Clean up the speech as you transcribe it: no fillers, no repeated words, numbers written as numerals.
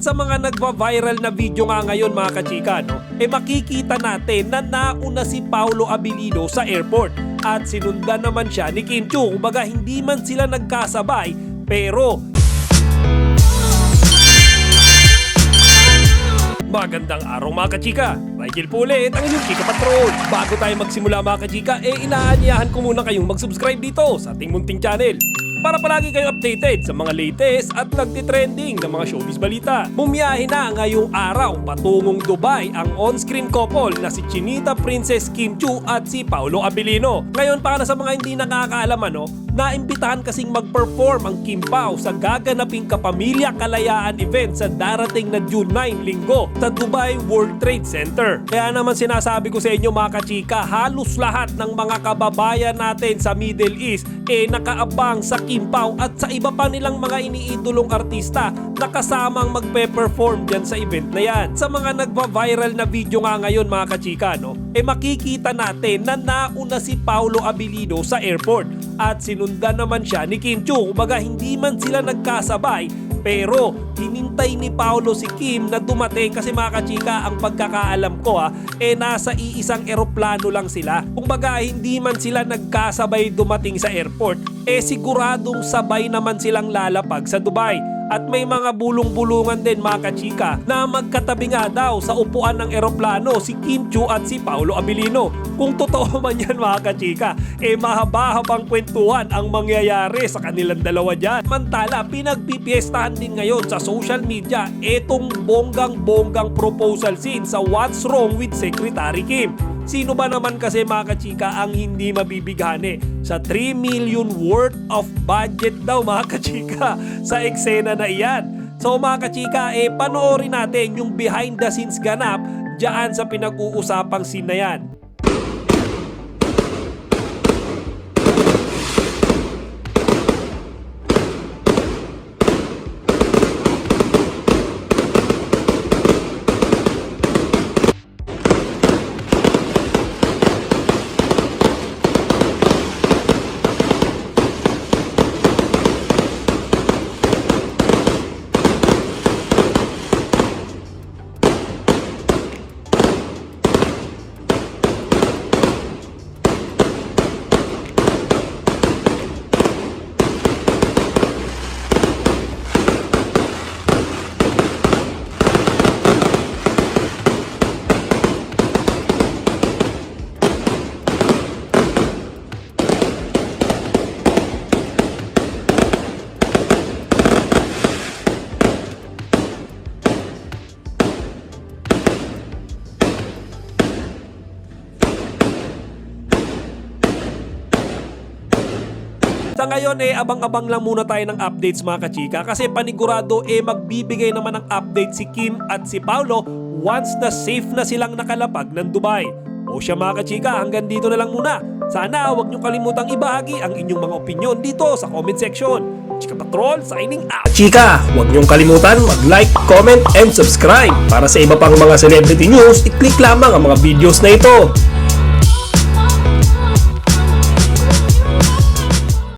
Sa mga nagva-viral na video nga ngayon mga kachika, makikita natin na nauna si Paolo Abilino sa airport at sinundan naman siya ni Kim Chiu. Kumbaga hindi man sila nagkasabay pero magandang araw mga kachika. Rigel po ulit ang inyong Chika Patrol. Bago tayo magsimula mga kachika, inaanyahan ko muna kayong mag-subscribe dito sa ating munting channel para palagi kayong updated sa mga latest at nagtitrending na mga showbiz balita. Bumiyahe na ngayong araw patungong Dubai ang on-screen couple na si Chinita Princess Kim Chiu at si Paolo Abilino. Ngayon para sa mga hindi nakakaalam naimbitahan kasing mag-perform ang Kim Pao sa gaganaping Kapamilya Kalayaan event sa darating na June 9 linggo sa Dubai World Trade Center. Kaya naman sinasabi ko sa inyo mga kachika, halos lahat ng mga kababayan natin sa Middle East nakaabang sa Kim Pao at sa iba pa nilang mga iniidolong artista na kasamang magpe-perform dyan sa event na yan. Sa mga nagva-viral na video nga ngayon mga kachika, makikita natin na nauna si Paolo Abilino sa airport at sinundan naman siya ni Kim Chiu. Kumbaga hindi man sila nagkasabay pero hinintay ni Paolo si Kim na dumating kasi mga kachika ang pagkakaalam ko nasa iisang eroplano lang sila. Kumbaga hindi man sila nagkasabay dumating sa airport siguradong sabay naman silang lalapag sa Dubai. At may mga bulong-bulungan din mga kachika na magkatabi nga daw sa upuan ng eroplano si Kim Chiu at si Paolo Abilino. Kung totoo man yan mga kachika, mahaba-habang kwentuhan ang mangyayari sa kanilang dalawa dyan. Mantala, pinagpipiestahan din ngayon sa social media etong bonggang-bonggang proposal scene sa What's Wrong with Secretary Kim. Sino ba naman kasi mga kachika ang hindi mabibighani sa 3 million worth of budget daw mga kachika sa eksena na iyan. So mga kachika, panoorin natin yung behind the scenes ganap dyan sa pinag-uusapang scene na yan. Sa ngayon abang-abang lang muna tayo ng updates mga kachika kasi panigurado magbibigay naman ng update si Kim at si Paolo once na safe na silang nakalapag ng Dubai. O siya mga kachika, hanggang dito na lang muna. Sana huwag niyo kalimutang ibahagi ang inyong mga opinion dito sa comment section. Chika Patrol signing out! Chika, huwag niyong kalimutan mag-like, comment, and subscribe. Para sa iba pang mga celebrity news, i-click lamang ang mga videos na ito.